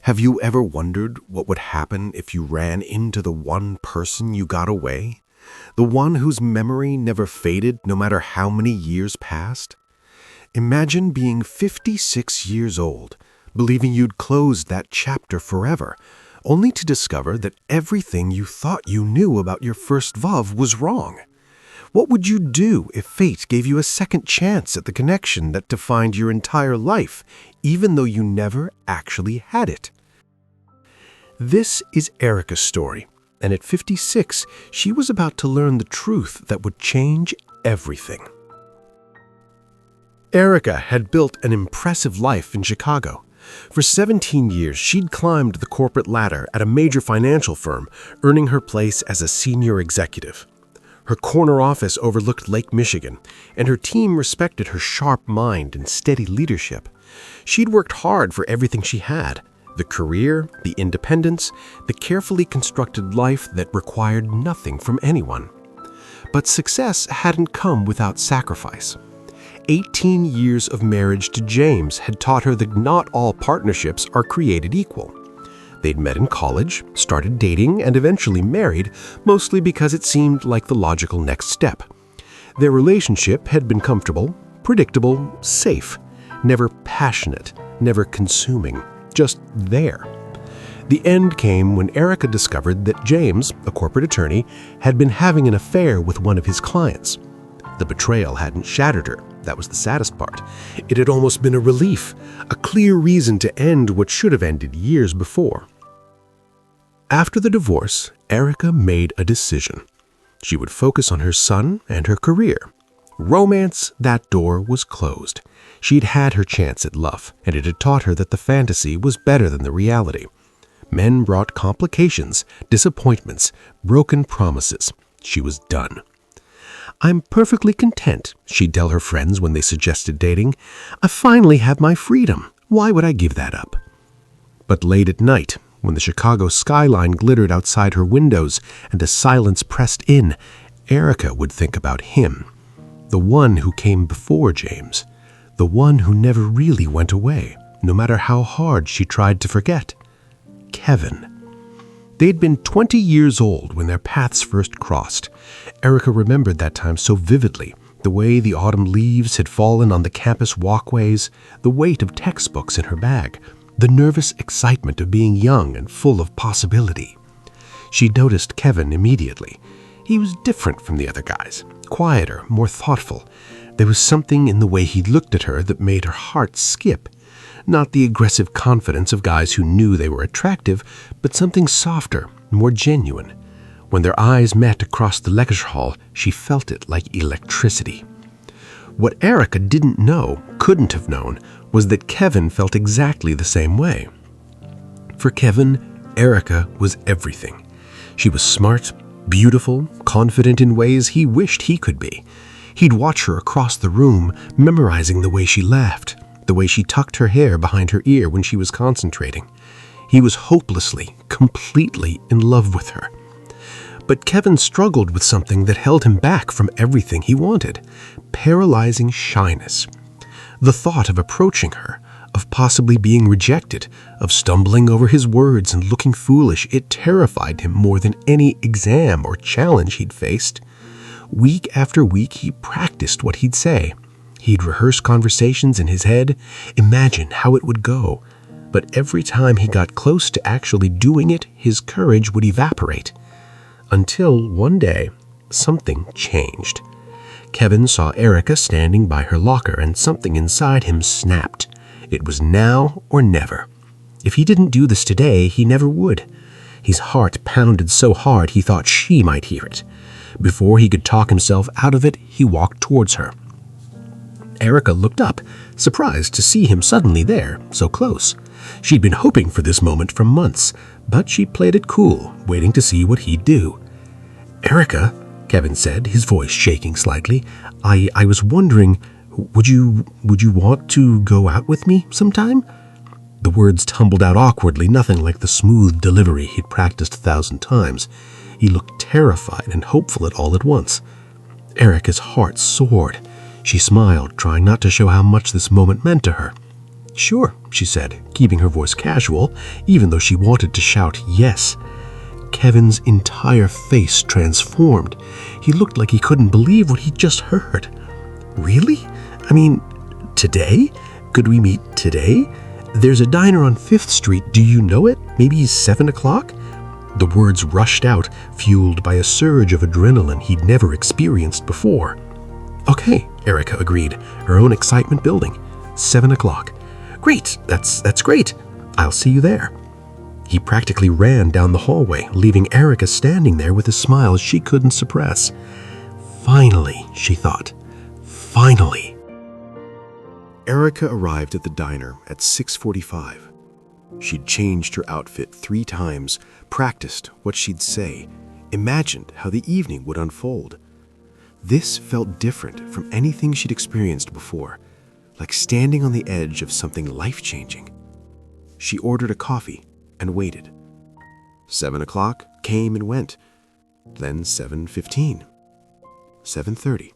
Have you ever wondered what would happen if you ran into the one person you got away? The one whose memory never faded no matter how many years passed? Imagine being 56 years old, believing you'd closed that chapter forever, only to discover that everything you thought you knew about your first love was wrong. What would you do if fate gave you a second chance at the connection that defined your entire life, even though you never actually had it? This is Erika's story, and at 56, she was about to learn the truth that would change everything. Erika had built an impressive life in Chicago. For 17 years, she'd climbed the corporate ladder at a major financial firm, earning her place as a senior executive. Her corner office overlooked Lake Michigan, and her team respected her sharp mind and steady leadership. She'd worked hard for everything she had: the career, the independence, the carefully constructed life that required nothing from anyone. But success hadn't come without sacrifice. 18 years of marriage to James had taught her that not all partnerships are created equal. They'd met in college, started dating, and eventually married, mostly because it seemed like the logical next step. Their relationship had been comfortable, predictable, safe, never passionate, never consuming, just there. The end came when Erika discovered that James, a corporate attorney, had been having an affair with one of his clients. The betrayal hadn't shattered her. That was the saddest part. It had almost been a relief, a clear reason to end what should have ended years before. After the divorce, Erika made a decision. She would focus on her son and her career. Romance, that door was closed. She'd had her chance at love, and it had taught her that the fantasy was better than the reality. Men brought complications, disappointments, broken promises. She was done. "I'm perfectly content," she'd tell her friends when they suggested dating. "I finally have my freedom. Why would I give that up?" But late at night, when the Chicago skyline glittered outside her windows and the silence pressed in, Erika would think about him, the one who came before James, the one who never really went away, no matter how hard she tried to forget. Kevin. They'd been 20 years old when their paths first crossed. Erika remembered that time so vividly, the way the autumn leaves had fallen on the campus walkways, the weight of textbooks in her bag, the nervous excitement of being young and full of possibility. She noticed Kevin immediately. He was different from the other guys, quieter, more thoughtful. There was something in the way he looked at her that made her heart skip. Not the aggressive confidence of guys who knew they were attractive, but something softer, more genuine. When their eyes met across the lecture hall, she felt it like electricity. What Erika didn't know, couldn't have known, was that Kevin felt exactly the same way. For Kevin, Erika was everything. She was smart, beautiful, confident in ways he wished he could be. He'd watch her across the room, memorizing the way she laughed, the way she tucked her hair behind her ear when she was concentrating. He was hopelessly, completely in love with her. But Kevin struggled with something that held him back from everything he wanted: paralyzing shyness. The thought of approaching her, of possibly being rejected, of stumbling over his words and looking foolish, it terrified him more than any exam or challenge he'd faced. Week after week, he practiced what he'd say. He'd rehearse conversations in his head, imagine how it would go. But every time he got close to actually doing it, his courage would evaporate. Until one day, something changed. Kevin saw Erika standing by her locker, and something inside him snapped. It was now or never. If he didn't do this today, he never would. His heart pounded so hard he thought she might hear it. Before he could talk himself out of it, he walked towards her. Erika looked up, surprised to see him suddenly there, so close. She'd been hoping for this moment for months, but she played it cool, waiting to see what he'd do. "Erika," Kevin said, his voice shaking slightly, I was wondering, would you want to go out with me sometime?" The words tumbled out awkwardly, nothing like the smooth delivery he'd practiced 1,000 times. He looked terrified and hopeful all at once. Erika's heart soared. She smiled, trying not to show how much this moment meant to her. "Sure," she said, keeping her voice casual, even though she wanted to shout yes. Kevin's entire face transformed. He looked like he couldn't believe what he'd just heard. "Really? I mean, today? Could we meet today? There's a diner on 5th Street. Do you know it? Maybe 7 o'clock? The words rushed out, fueled by a surge of adrenaline he'd never experienced before. "Okay," Erika agreed, her own excitement building. 7 o'clock. "Great, that's great. I'll see you there." He practically ran down the hallway, leaving Erika standing there with a smile she couldn't suppress. Finally, she thought. Finally. Erika arrived at the diner at 6:45. She'd changed her outfit 3 times, practiced what she'd say, imagined how the evening would unfold. This felt different from anything she'd experienced before, like standing on the edge of something life-changing. She ordered a coffee and waited. 7 o'clock came and went, then 7:15, 7:30.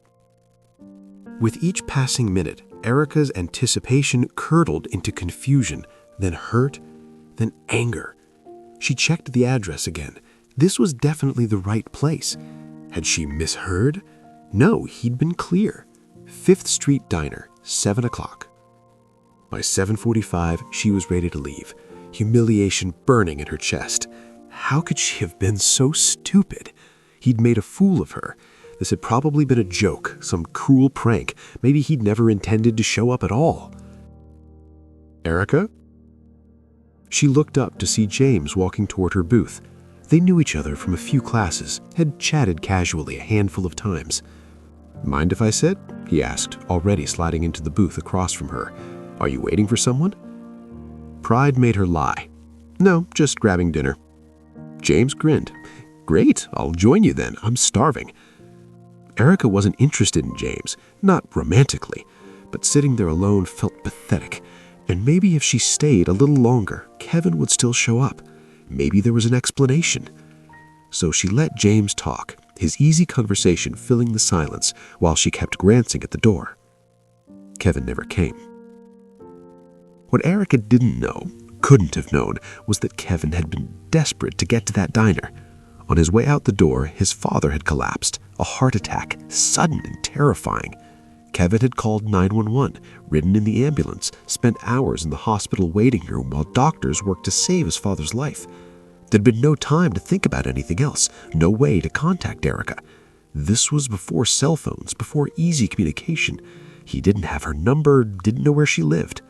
With each passing minute, Erika's anticipation curdled into confusion, then hurt, then anger. She checked the address again. This was definitely the right place. Had she misheard? No, he'd been clear. 5th Street Diner, 7 o'clock. By 7:45, she was ready to leave, humiliation burning in her chest. How could she have been so stupid? He'd made a fool of her. This had probably been a joke, some cruel prank. Maybe he'd never intended to show up at all. "Erika?" She looked up to see James walking toward her booth. They knew each other from a few classes, had chatted casually a handful of times. "Mind if I sit?" he asked, already sliding into the booth across from her. "Are you waiting for someone?" Pride made her lie. "No, just grabbing dinner." James grinned. "Great, I'll join you then. I'm starving." Erika wasn't interested in James, not romantically, but sitting there alone felt pathetic. And maybe if she stayed a little longer, Kevin would still show up. Maybe there was an explanation. So she let James talk, his easy conversation filling the silence while she kept glancing at the door. Kevin never came. What Erika didn't know, couldn't have known, was that Kevin had been desperate to get to that diner. On his way out the door, his father had collapsed, a heart attack, sudden and terrifying. Kevin had called 911, ridden in the ambulance, spent hours in the hospital waiting room while doctors worked to save his father's life. There'd been no time to think about anything else, no way to contact Erika. This was before cell phones, before easy communication. He didn't have her number, didn't know where she lived.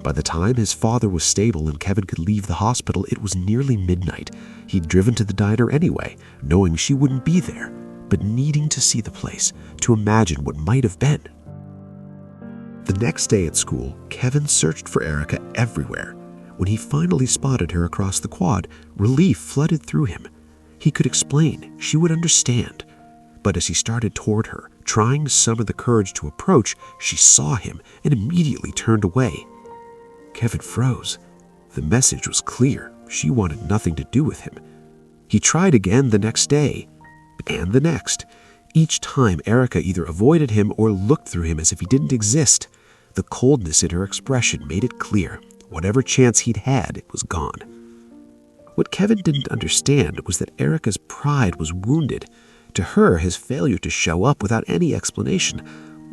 By the time his father was stable and Kevin could leave the hospital, it was nearly midnight. He'd driven to the diner anyway, knowing she wouldn't be there, but needing to see the place, to imagine what might have been. The next day at school, Kevin searched for Erika everywhere. When he finally spotted her across the quad, relief flooded through him. He could explain, she would understand. But as he started toward her, trying to summon the courage to approach, she saw him and immediately turned away. Kevin froze. The message was clear. She wanted nothing to do with him. He tried again the next day, and the next. Each time, Erika either avoided him or looked through him as if he didn't exist. The coldness in her expression made it clear. Whatever chance he'd had, it was gone. What Kevin didn't understand was that Erika's pride was wounded. To her, his failure to show up without any explanation,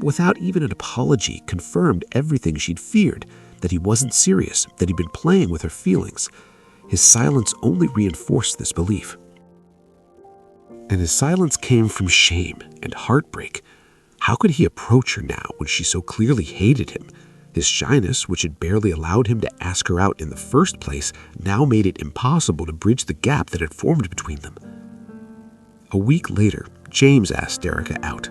without even an apology, confirmed everything she'd feared, that he wasn't serious, that he'd been playing with her feelings. His silence only reinforced this belief. And his silence came from shame and heartbreak. How could he approach her now when she so clearly hated him? His shyness, which had barely allowed him to ask her out in the first place, now made it impossible to bridge the gap that had formed between them. A week later, James asked Erika out.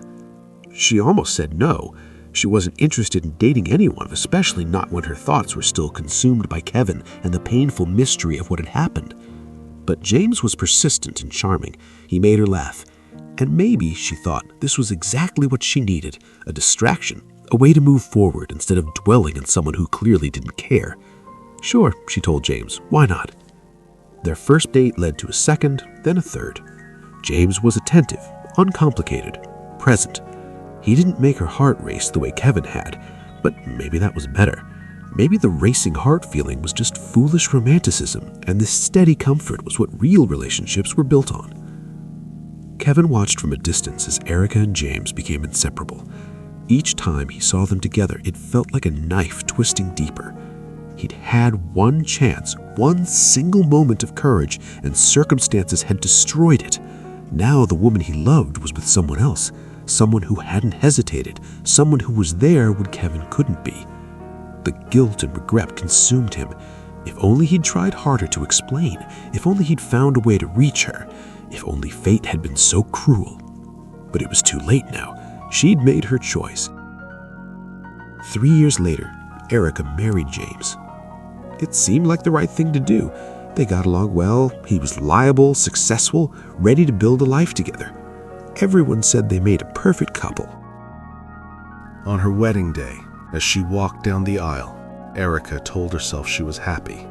She almost said no. She wasn't interested in dating anyone, especially not when her thoughts were still consumed by Kevin and the painful mystery of what had happened. But James was persistent and charming. He made her laugh. And maybe, she thought, this was exactly what she needed, a distraction, a way to move forward instead of dwelling on someone who clearly didn't care. Sure, she told James, why not? Their first date led to a second, then a third. James was attentive, uncomplicated, present. He didn't make her heart race the way Kevin had, but maybe that was better. Maybe the racing heart feeling was just foolish romanticism, and this steady comfort was what real relationships were built on. Kevin watched from a distance as Erika and James became inseparable. Each time he saw them together, it felt like a knife twisting deeper. He'd had one chance, one single moment of courage, and circumstances had destroyed it. Now the woman he loved was with someone else, someone who hadn't hesitated, someone who was there when Kevin couldn't be. The guilt and regret consumed him. If only he'd tried harder to explain, if only he'd found a way to reach her, if only fate had been so cruel. But it was too late now. She'd made her choice. 3 years later, Erika married James. It seemed like the right thing to do. They got along well, he was liable, successful, ready to build a life together. Everyone said they made a perfect couple. On her wedding day, as she walked down the aisle, Erika told herself she was happy.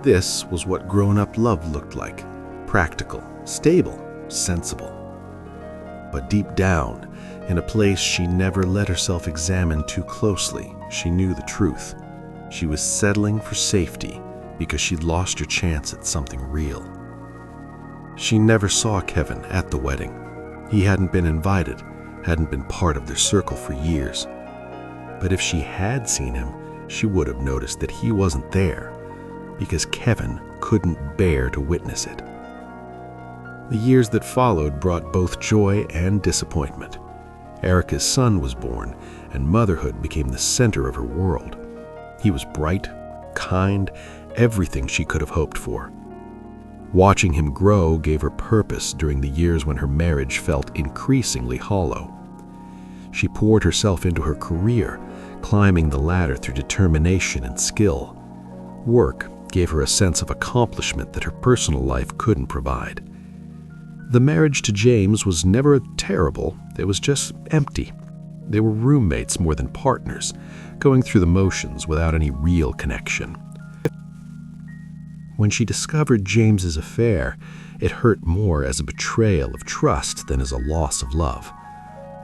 This was what grown-up love looked like: practical, stable, sensible. But deep down, in a place she never let herself examine too closely, she knew the truth. She was settling for safety because she'd lost her chance at something real. She never saw Kevin at the wedding. He hadn't been invited, hadn't been part of their circle for years. But if she had seen him, she would have noticed that he wasn't there, because Kevin couldn't bear to witness it. The years that followed brought both joy and disappointment. Erika's son was born, and motherhood became the center of her world. He was bright, kind, everything she could have hoped for. Watching him grow gave her purpose during the years when her marriage felt increasingly hollow. She poured herself into her career, climbing the ladder through determination and skill. Work gave her a sense of accomplishment that her personal life couldn't provide. The marriage to James was never terrible, it was just empty. They were roommates more than partners, going through the motions without any real connection. When she discovered James's affair, it hurt more as a betrayal of trust than as a loss of love.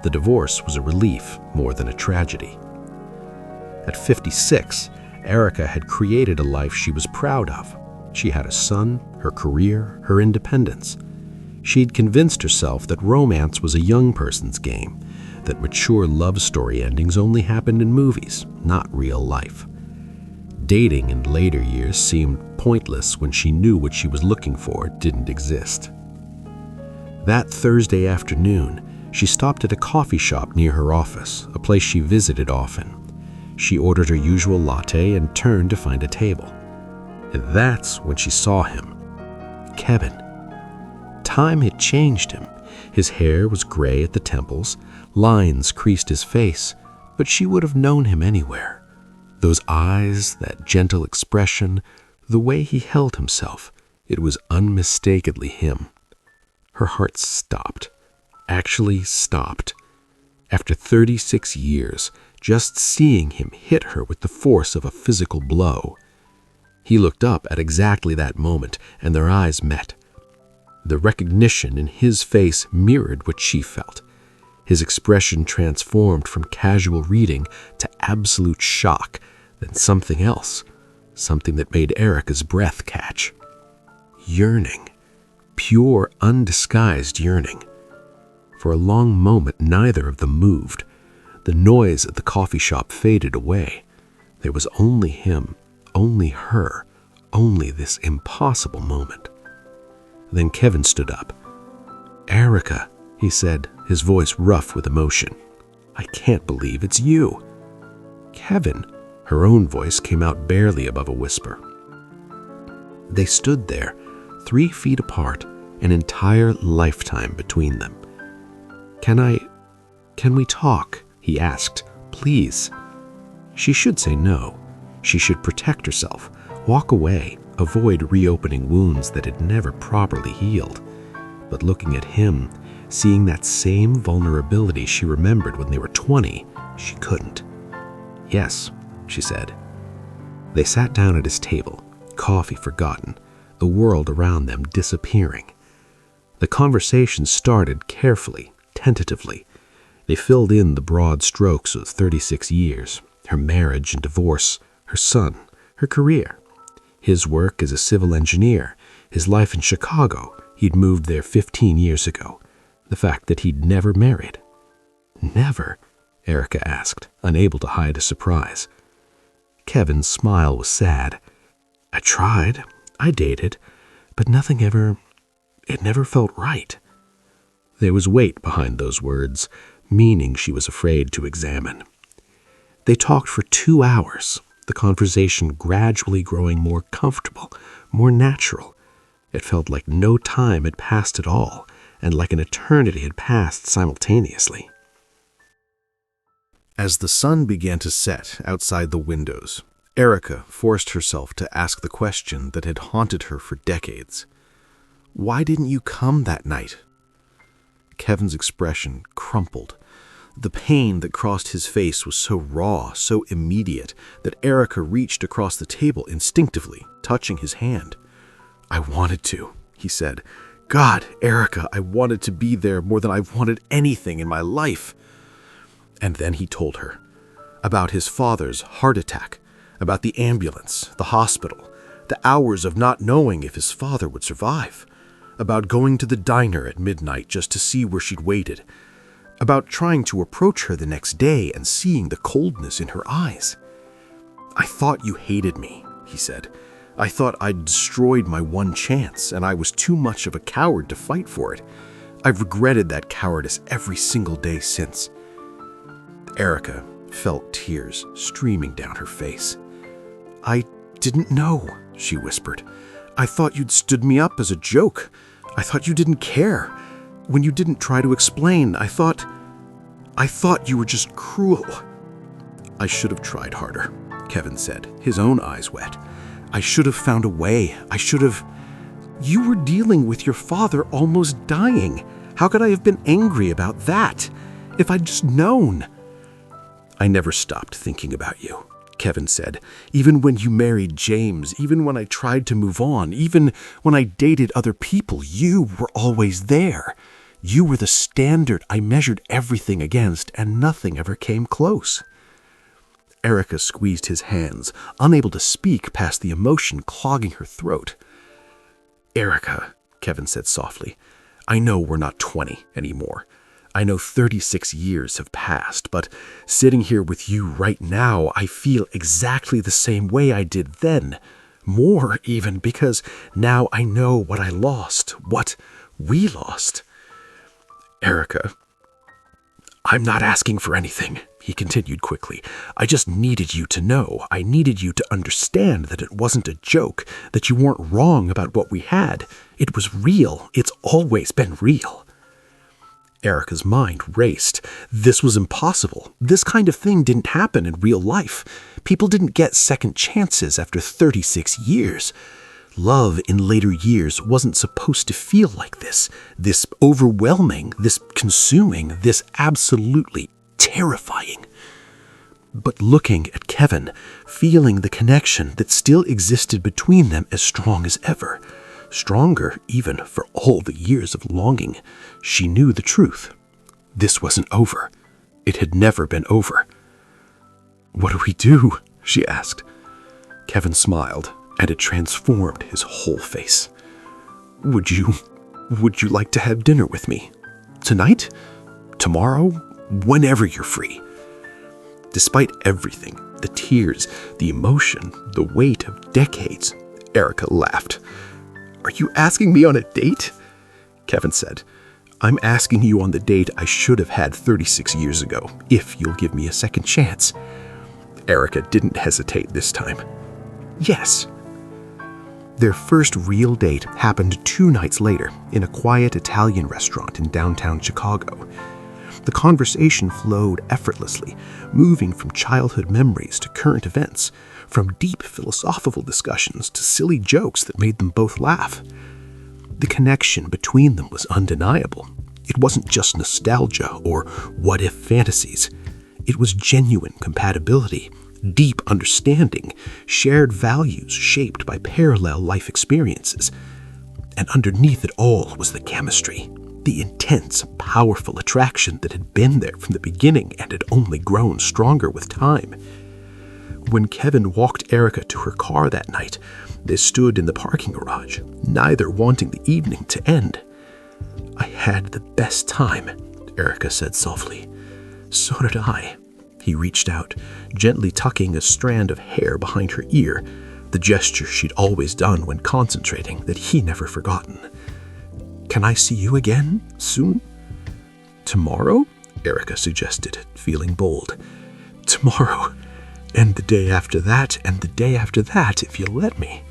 The divorce was a relief more than a tragedy. At 56, Erika had created a life she was proud of. She had a son, her career, her independence. She'd convinced herself that romance was a young person's game, that mature love story endings only happened in movies, not real life. Dating in later years seemed pointless when she knew what she was looking for didn't exist. That Thursday afternoon, she stopped at a coffee shop near her office, a place she visited often. She ordered her usual latte and turned to find a table. And that's when she saw him. Kevin. Time had changed him. His hair was gray at the temples, lines creased his face, but she would have known him anywhere. Those eyes, that gentle expression, the way he held himself, it was unmistakably him. Her heart stopped. Actually stopped. After 36 years, just seeing him hit her with the force of a physical blow. He looked up at exactly that moment, and their eyes met. The recognition in his face mirrored what she felt. His expression transformed from casual reading to absolute shock, then something else, something that made Erika's breath catch. Yearning. Pure, undisguised yearning. For a long moment, neither of them moved. The noise at the coffee shop faded away. There was only him, only her, only this impossible moment. Then Kevin stood up. "Erika," he said, his voice rough with emotion. "I can't believe it's you." "Kevin," her own voice came out barely above a whisper. They stood there, 3 feet apart, an entire lifetime between them. Can we talk?" he asked. "Please." She should say no. She should protect herself, walk away, avoid reopening wounds that had never properly healed. But looking at him, seeing that same vulnerability she remembered when they were 20, she couldn't. "Yes," she said. They sat down at his table, coffee forgotten, the world around them disappearing. The conversation started carefully, tentatively. They filled in the broad strokes of 36 years, her marriage and divorce, her son, her career. His work as a civil engineer, his life in Chicago, he'd moved there 15 years ago. The fact that he'd never married. Never? Erika asked, unable to hide a surprise. Kevin's smile was sad. I tried. I dated. But it never felt right. There was weight behind those words, meaning she was afraid to examine. They talked for 2 hours, the conversation gradually growing more comfortable, more natural. It felt like no time had passed at all, and like an eternity had passed simultaneously. As the sun began to set outside the windows, Erika forced herself to ask the question that had haunted her for decades. Why didn't you come that night? Kevin's expression crumpled. The pain that crossed his face was so raw, so immediate, that Erika reached across the table instinctively, touching his hand. I wanted to, he said. God, Erika, I wanted to be there more than I've wanted anything in my life. And then he told her about his father's heart attack, about the ambulance, the hospital, the hours of not knowing if his father would survive, about going to the diner at midnight just to see where she'd waited, about trying to approach her the next day and seeing the coldness in her eyes. I thought you hated me, he said. I thought I'd destroyed my one chance, and I was too much of a coward to fight for it. I've regretted that cowardice every single day since. Erika felt tears streaming down her face. I didn't know, she whispered. I thought you'd stood me up as a joke. I thought you didn't care. When you didn't try to explain, I thought you were just cruel. I should have tried harder, Kevin said, his own eyes wet. I should have found a way. You were dealing with your father almost dying. How could I have been angry about that? If I'd just known. I never stopped thinking about you, Kevin said. Even when you married James, even when I tried to move on, even when I dated other people, you were always there. You were the standard I measured everything against, and nothing ever came close. Erika squeezed his hands, unable to speak past the emotion clogging her throat. Erika, Kevin said softly, I know we're not 20 anymore. I know 36 years have passed, but sitting here with you right now, I feel exactly the same way I did then. More even, because now I know what I lost, what we lost. Erika, I'm not asking for anything, he continued quickly. I just needed you to know. I needed you to understand that it wasn't a joke, that you weren't wrong about what we had. It was real. It's always been real. Erika's mind raced. This was impossible. This kind of thing didn't happen in real life. People didn't get second chances after 36 years. Love in later years wasn't supposed to feel like this overwhelming, this consuming, this absolutely terrifying. But looking at Kevin, feeling the connection that still existed between them as strong as ever, stronger even for all the years of longing, she knew the truth. This wasn't over. It had never been over. What do we do? She asked. Kevin smiled, and it transformed his whole face. Would you like to have dinner with me? Tonight? Tomorrow? Whenever you're free. Despite everything, the tears, the emotion, the weight of decades, Erika laughed. Are you asking me on a date? Kevin said. I'm asking you on the date I should have had 36 years ago, if you'll give me a second chance. Erika didn't hesitate this time. Yes. Their first real date happened 2 nights later in a quiet Italian restaurant in downtown Chicago. The conversation flowed effortlessly, moving from childhood memories to current events, from deep philosophical discussions to silly jokes that made them both laugh. The connection between them was undeniable. It wasn't just nostalgia or what-if fantasies. It was genuine compatibility, deep understanding, shared values shaped by parallel life experiences. And underneath it all was the chemistry, the intense, powerful attraction that had been there from the beginning and had only grown stronger with time. When Kevin walked Erika to her car that night, they stood in the parking garage, neither wanting the evening to end. "I had the best time," Erika said softly. "So did I." He reached out, gently tucking a strand of hair behind her ear, the gesture she'd always done when concentrating that he never forgotten. "Can I see you again soon?" "Tomorrow?" Erika suggested, feeling bold. "Tomorrow, and the day after that, and the day after that, if you'll let me."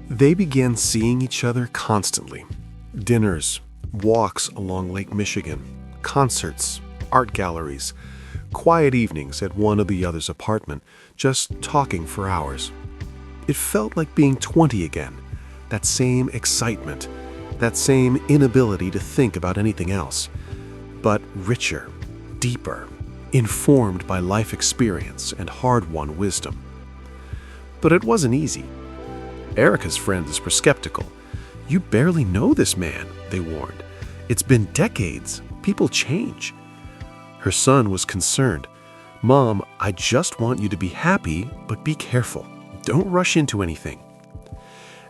They began seeing each other constantly. Dinners, walks along Lake Michigan, concerts, art galleries, quiet evenings at one or the other's apartment, just talking for hours. It felt like being 20 again, that same excitement, that same inability to think about anything else, but richer, deeper, informed by life experience and hard-won wisdom. But it wasn't easy. Erika's friends were skeptical. "You barely know this man," they warned. "It's been decades. People change." Her son was concerned. "Mom, I just want you to be happy, but be careful. Don't rush into anything."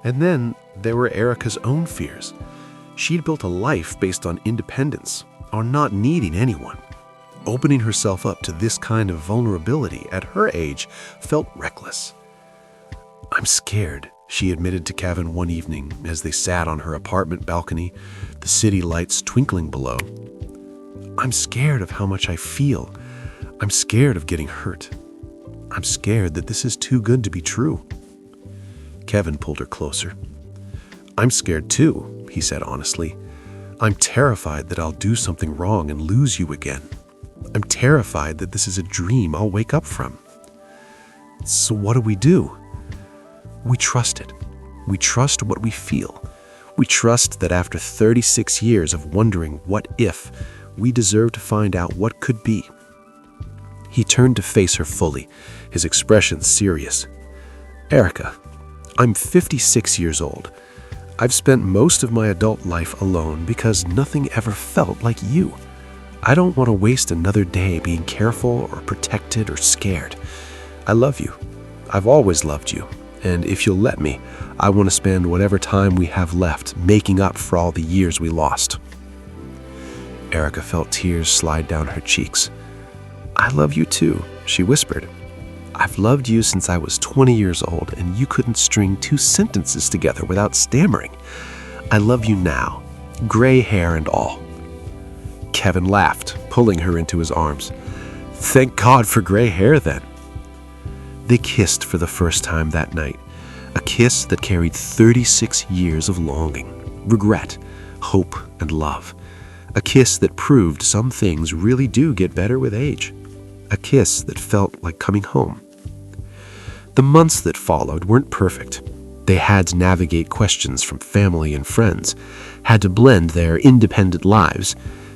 And then there were Erika's own fears. She'd built a life based on independence, on not needing anyone. Opening herself up to this kind of vulnerability at her age felt reckless. "I'm scared," she admitted to Kevin one evening as they sat on her apartment balcony, the city lights twinkling below. "I'm scared of how much I feel. I'm scared of getting hurt. I'm scared that this is too good to be true." Kevin pulled her closer. "I'm scared too," he said honestly. "I'm terrified that I'll do something wrong and lose you again. I'm terrified that this is a dream I'll wake up from." "So what do? We trust it. We trust what we feel. We trust that after 36 years of wondering what if, we deserve to find out what could be." He turned to face her fully, his expression serious. "Erika, I'm 56 years old. I've spent most of my adult life alone because nothing ever felt like you. I don't want to waste another day being careful or protected or scared. I love you. I've always loved you. And if you'll let me, I want to spend whatever time we have left making up for all the years we lost." Erika felt tears slide down her cheeks. "I love you too," she whispered. "I've loved you since I was 20 years old, and you couldn't string 2 sentences together without stammering. I love you now, gray hair and all." Kevin laughed, pulling her into his arms. "Thank God for gray hair, then." They kissed for the first time that night, a kiss that carried 36 years of longing, regret, hope, and love. A kiss that proved some things really do get better with age. A kiss that felt like coming home. The months that followed weren't perfect. They had to navigate questions from family and friends, had to blend their independent lives,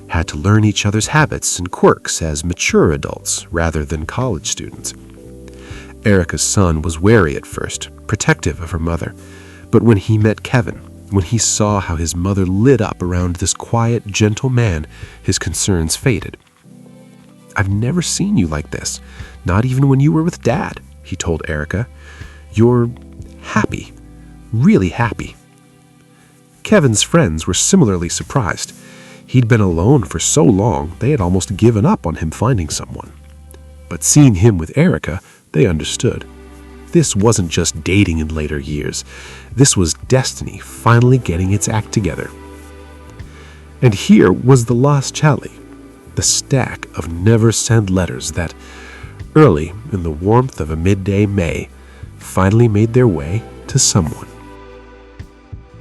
had to learn each other's habits and quirks as mature adults rather than college students. Erika's son was wary at first, protective of her mother, but when he met Kevin, when he saw how his mother lit up around this quiet, gentle man, his concerns faded. "I've never seen you like this, not even when you were with Dad," he told Erika. "You're happy, really happy." Kevin's friends were similarly surprised. He'd been alone for so long, they had almost given up on him finding someone. But seeing him with Erika, they understood. This wasn't just dating in later years. This was destiny finally getting its act together. And here was the lost Charlie, the stack of never-sent letters that, early in the warmth of a midday May, finally made their way to someone.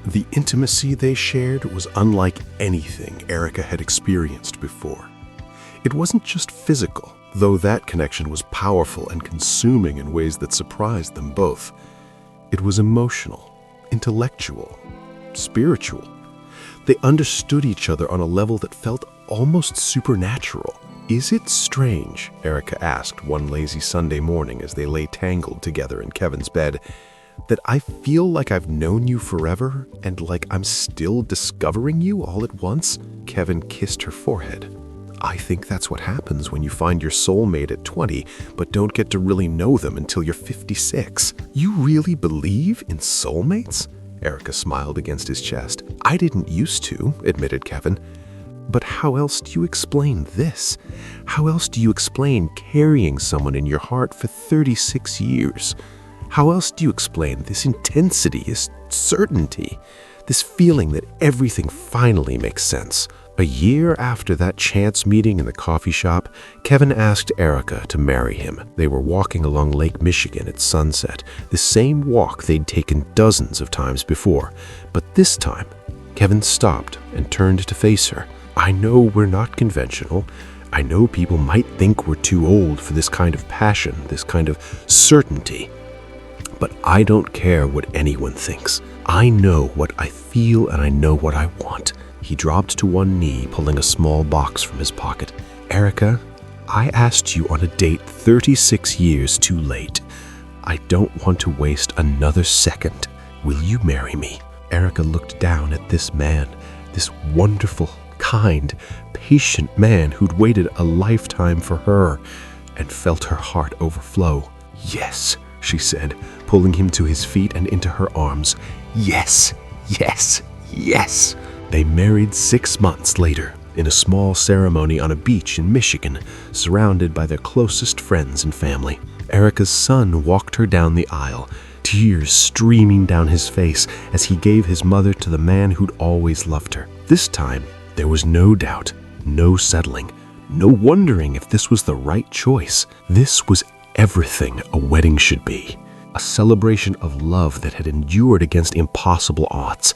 The intimacy they shared was unlike anything Erika had experienced before. It wasn't just physical, though that connection was powerful and consuming in ways that surprised them both. It was emotional, intellectual, spiritual. They understood each other on a level that felt almost supernatural. "Is it strange," Erika asked one lazy Sunday morning as they lay tangled together in Kevin's bed, "that I feel like I've known you forever and like I'm still discovering you all at once?" Kevin kissed her forehead. I think that's what happens when you find your soulmate at 20, but don't get to really know them until you're 56. You really believe in soulmates? Erika smiled against his chest. I didn't used to, admitted Kevin. But how else do you explain this? How else do you explain carrying someone in your heart for 36 years? How else do you explain this intensity, this certainty, this feeling that everything finally makes sense? A year after that chance meeting in the coffee shop, Kevin asked Erika to marry him. They were walking along Lake Michigan at sunset, the same walk they'd taken dozens of times before. But this time, Kevin stopped and turned to face her. I know we're not conventional. I know people might think we're too old for this kind of passion, this kind of certainty. But I don't care what anyone thinks. I know what I feel and I know what I want. He dropped to one knee, pulling a small box from his pocket. Erika, I asked you on a date 36 years too late. I don't want to waste another second. Will you marry me? Erika looked down at this man, this wonderful, kind, patient man who'd waited a lifetime for her, and felt her heart overflow. Yes, she said, pulling him to his feet and into her arms. Yes, yes, yes. They married 6 months later, in a small ceremony on a beach in Michigan, surrounded by their closest friends and family. Erika's son walked her down the aisle, tears streaming down his face as he gave his mother to the man who'd always loved her. This time, there was no doubt, no settling, no wondering if this was the right choice. This was everything a wedding should be. A celebration of love that had endured against impossible odds.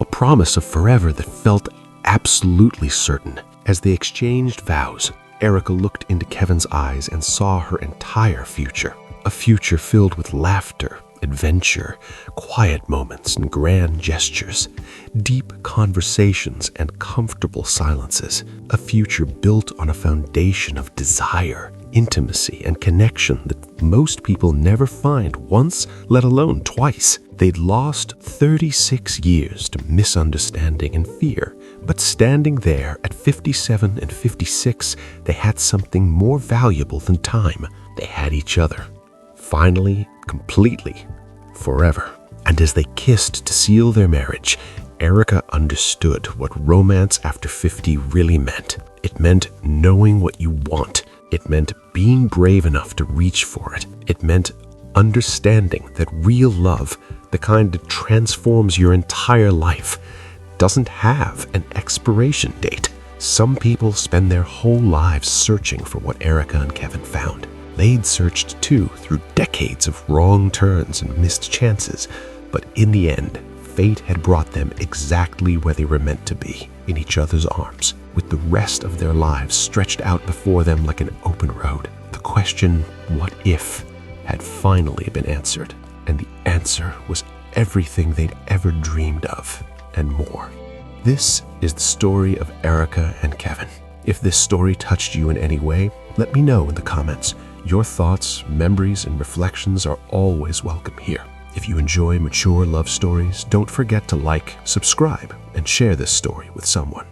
A promise of forever that felt absolutely certain. As they exchanged vows, Erika looked into Kevin's eyes and saw her entire future. A future filled with laughter, adventure, quiet moments and grand gestures, deep conversations and comfortable silences. A future built on a foundation of desire, intimacy, and connection that most people never find once, let alone twice. They'd lost 36 years to misunderstanding and fear, but standing there at 57 and 56, they had something more valuable than time. They had each other. Finally, completely, forever. And as they kissed to seal their marriage, Erika understood what romance after 50 really meant. It meant knowing what you want. It meant being brave enough to reach for it. It meant understanding that real love, the kind that transforms your entire life, doesn't have an expiration date. Some people spend their whole lives searching for what Erika and Kevin found. They'd searched too through decades of wrong turns and missed chances, but in the end, fate had brought them exactly where they were meant to be, in each other's arms, with the rest of their lives stretched out before them like an open road. The question, what if, had finally been answered, and the answer was everything they'd ever dreamed of, and more. This is the story of Erika and Kevin. If this story touched you in any way, let me know in the comments. Your thoughts, memories, and reflections are always welcome here. If you enjoy mature love stories, don't forget to like, subscribe, and share this story with someone.